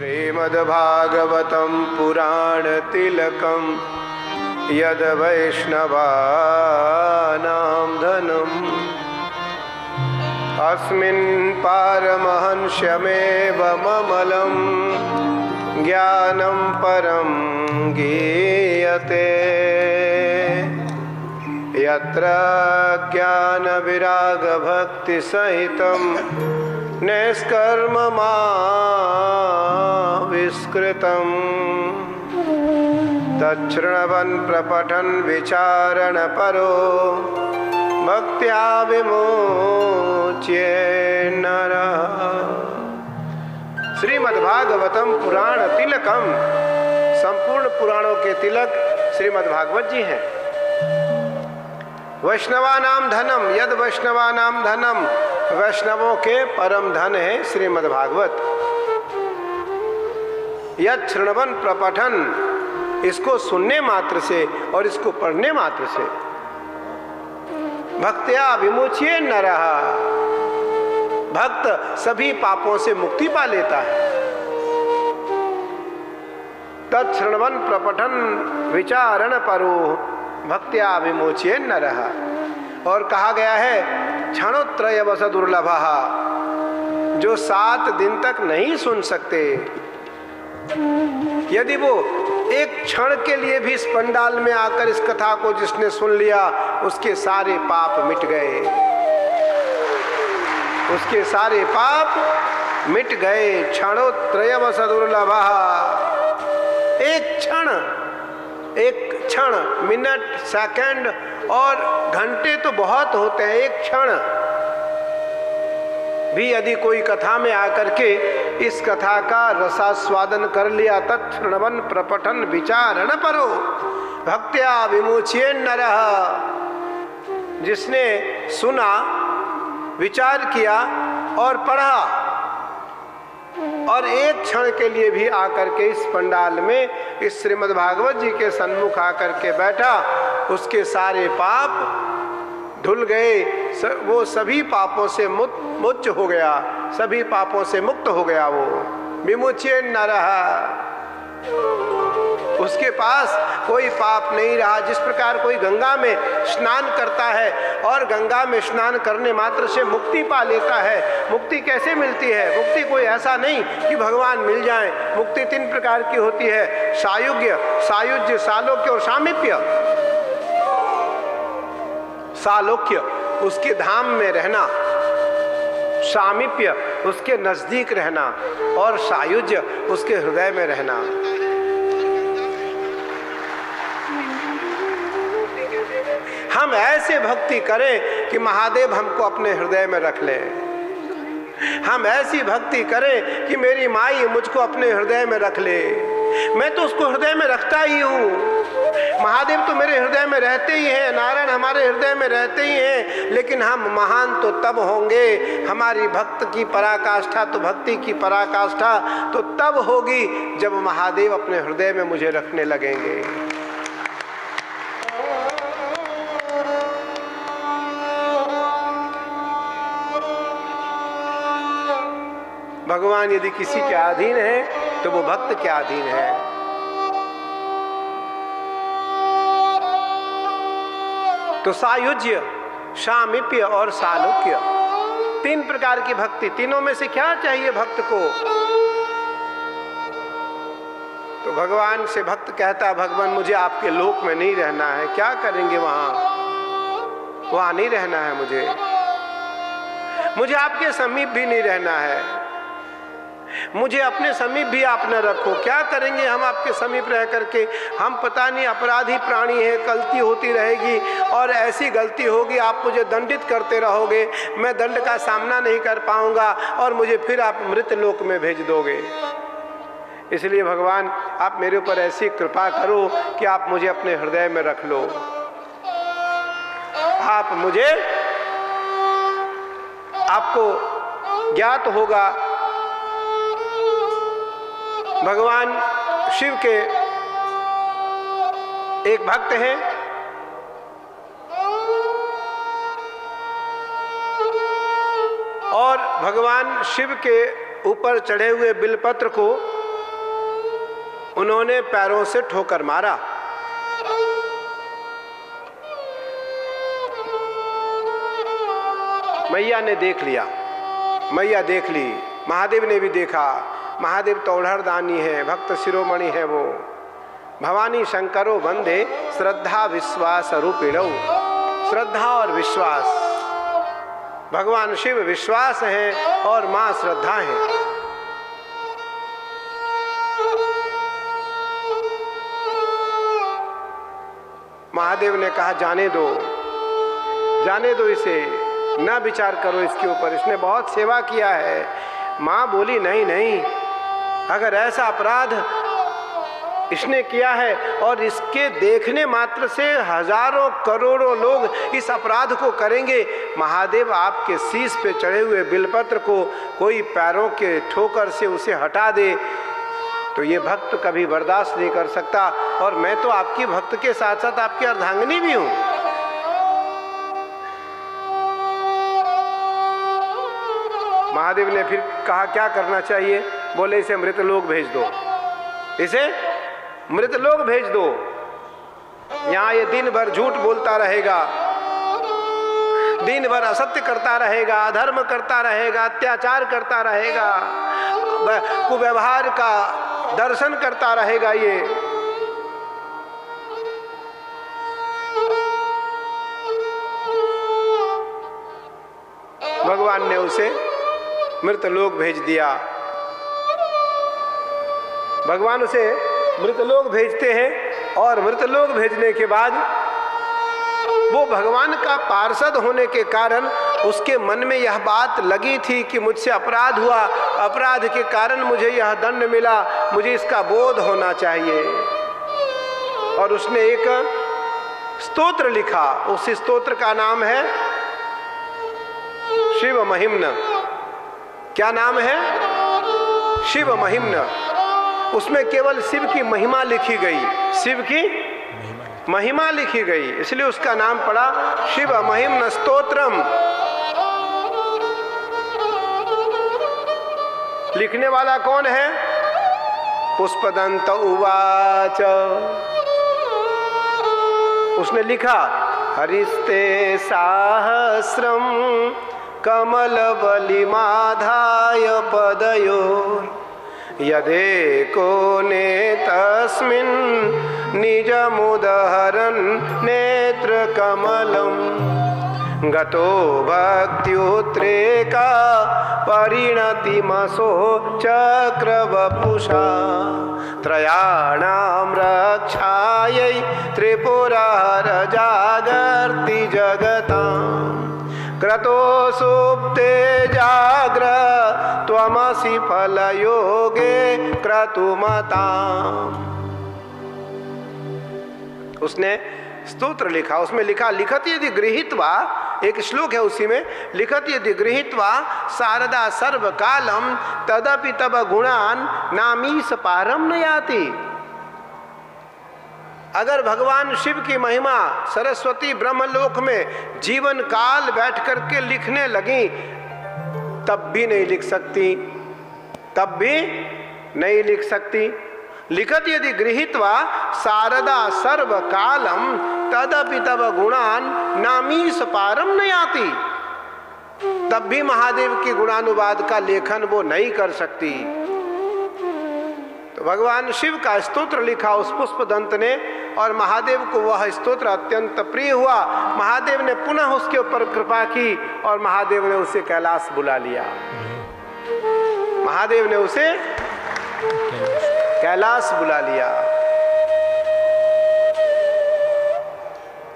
श्रीमद्भागवतं पुराण तिलकं यद वैष्णवानां धनम् अस्मिन् पारमहंस्यमेव ममलं ज्ञानं परं गीयते यत्र ज्ञानविरागभक्तिसहितं नैष्कर्म्यमाविष्कृतम् तच्छृण्वन् प्रपठन् विचारणपरो भक्त्या विमोच्ये नरः। श्रीमद्भागवतम पुराण तिलकम, संपूर्ण पुराणों के तिलक श्रीमद्भागवत जी हैं। वैष्णवानाम धनम यद वैष्णवानाम धनम, वैष्णवों के परम धन है श्रीमद्भागवत। यद श्रवण प्रपठन, इसको सुनने मात्र से और इसको पढ़ने मात्र से भक्त्या विमुच्ये नरः, भक्त सभी पापों से मुक्ति पा लेता है। तत्श्रवण प्रपठन विचारण परो भक्त्या विमुच्ये नरः। और कहा गया है क्षणोत्रय वस दुर्लभः, जो 7 दिन तक नहीं सुन सकते, यदि वो एक क्षण के लिए भी इस पंडाल में आकर इस कथा को जिसने सुन लिया, उसके सारे पाप मिट गए, उसके सारे पाप मिट गए। क्षणोत्रय वस दुर्लभः, एक क्षण, मिनट, सेकंड और घंटे तो बहुत होते हैं, एक क्षण भी यदि कोई कथा में आकर के इस कथा का रसास्वादन कर लिया, तत्श्रवण प्रपठन विचारण परो भक्त्या विमुच्ये नरः, जिसने सुना, विचार किया और पढ़ा और एक क्षण के लिए भी आकर के इस पंडाल में इस श्रीमद् भागवत जी के सन्मुख आकर के बैठा, उसके सारे पाप धुल गए, वो सभी पापों से मुक्त हो गया, सभी पापों से मुक्त हो गया। वो विमुच्ये नरः, उसके पास कोई पाप नहीं रहा। जिस प्रकार कोई गंगा में स्नान करता है और गंगा में स्नान करने मात्र से मुक्ति पा लेता है। मुक्ति कैसे मिलती है? मुक्ति कोई ऐसा नहीं कि भगवान मिल जाएं। मुक्ति 3 प्रकार की होती है, सायुज्य, सालोक्य और सामीप्य। सालोक्य उसके धाम में रहना, सामीप्य उसके नजदीक रहना और सायुज्य उसके हृदय में रहना। हम ऐसे भक्ति करें कि महादेव हमको अपने हृदय में रख ले। हम ऐसी भक्ति करें कि मेरी माई मुझको अपने हृदय में रख ले। मैं तो उसको हृदय में रखता ही हूँ। महादेव तो मेरे हृदय में रहते ही हैं, नारायण हमारे हृदय में रहते ही हैं, लेकिन हम महान तो तब होंगे, हमारी भक्त की पराकाष्ठा तो भक्ति की पराकाष्ठा तो तब होगी जब महादेव अपने हृदय में मुझे रखने लगेंगे। भगवान यदि किसी के अधीन है तो वो भक्त के अधीन है। तो सायुज्य, सामीप्य और सालोक्य 3 प्रकार की भक्ति। तीनों में से क्या चाहिए भक्त को? तो भगवान से भक्त कहता, भगवान मुझे आपके लोक में नहीं रहना है। क्या करेंगे वहां नहीं रहना है मुझे आपके समीप भी नहीं रहना है। मुझे अपने समीप भी आप न रखो। क्या करेंगे हम आपके समीप रह करके? हम पता नहीं अपराधी प्राणी है, गलती होती रहेगी और ऐसी गलती होगी आप मुझे दंडित करते रहोगे, मैं दंड का सामना नहीं कर पाऊंगा और मुझे फिर आप मृत लोक में भेज दोगे। इसलिए भगवान आप मेरे ऊपर ऐसी कृपा करो कि आप मुझे अपने हृदय में रख लो। आप मुझे, आपको ज्ञात होगा भगवान शिव के एक भक्त हैं, और भगवान शिव के ऊपर चढ़े हुए बिलपत्र को उन्होंने पैरों से ठोकर मारा। मैया ने देख लिया, मैया देख ली, महादेव ने भी देखा। महादेव तो औढ़रदानी है, भक्त शिरोमणि है वो। भवानी शंकरो वंदे श्रद्धा विश्वास रूपिणौ। श्रद्धा और विश्वास, भगवान शिव विश्वास है और मां श्रद्धा है। महादेव ने कहा जाने दो, जाने दो इसे, ना विचार करो इसके ऊपर, इसने बहुत सेवा किया है। मां बोली नहीं नहीं, अगर ऐसा अपराध इसने किया है और इसके देखने मात्र से हजारों करोड़ों लोग इस अपराध को करेंगे, महादेव आपके शीश पे चढ़े हुए बिलपत्र को कोई पैरों के ठोकर से उसे हटा दे तो ये भक्त कभी बर्दाश्त नहीं कर सकता। और मैं तो आपकी भक्त के साथ साथ आपकी अर्धांगिनी भी हूं। महादेव ने फिर कहा क्या करना चाहिए? बोले इसे मृतलोक भेज दो, इसे मृतलोक भेज दो। यहां ये दिन भर झूठ बोलता रहेगा, दिन भर असत्य करता रहेगा, अधर्म करता रहेगा, अत्याचार करता रहेगा, कुव्यवहार का दर्शन करता रहेगा। ये भगवान ने उसे मृतलोक भेज दिया। भगवान उसे मृतलोक भेजते हैं और मृतलोक भेजने के बाद वो भगवान का पार्षद होने के कारण उसके मन में यह बात लगी थी कि मुझसे अपराध हुआ, अपराध के कारण मुझे यह दंड मिला, मुझे इसका बोध होना चाहिए। और उसने एक स्तोत्र लिखा, उस स्तोत्र का नाम है शिव महिम्न। क्या नाम है? शिव महिम्न। उसमें केवल शिव की महिमा लिखी गई, शिव की महिमा लिखी गई, इसलिए उसका नाम पड़ा शिव महिम्न स्तोत्रम। लिखने वाला कौन है? पुष्पदंत उवाच। उसने लिखा हरिस्ते सहस्रम कमलबलिमाधाय पदयो यदेको नेतस्मिन् निजमुदहरन् नेत्रकमलं गतो भक्त्युत्रेका परिणतिमसो चक्रवपुषा त्रयाणां रक्षायै त्रिपुरहर जागर्ति जगताम् क्रतो सुप्ते जाग्र त्वमसि फलयोगे क्रतुमताम्। उसने स्तोत्र लिखा, उसमें लिखा लिखत यदि गृहीत्वा, एक श्लोक है उसी में, लिखत यदि गृहीत्वा शारदा सर्वकालम तदपि तब गुणान नामीश पारम न याति। अगर भगवान शिव की महिमा सरस्वती ब्रह्मलोक में जीवन काल बैठ करके लिखने लगी तब भी नहीं लिख सकती, तब भी नहीं लिख सकती। लिखत यदि गृहीत्वा शारदा सर्व कालम तदपि तब गुणान नामीश पारम न याति। तब भी महादेव के गुणानुवाद का लेखन वो नहीं कर सकती। तो भगवान शिव का स्तोत्र लिखा उस पुष्पदंत ने, और महादेव को वह स्तोत्र अत्यंत प्रिय हुआ। महादेव ने पुनः उसके ऊपर कृपा की और महादेव ने उसे कैलाश बुला लिया। महादेव ने उसे कैलाश बुला लिया।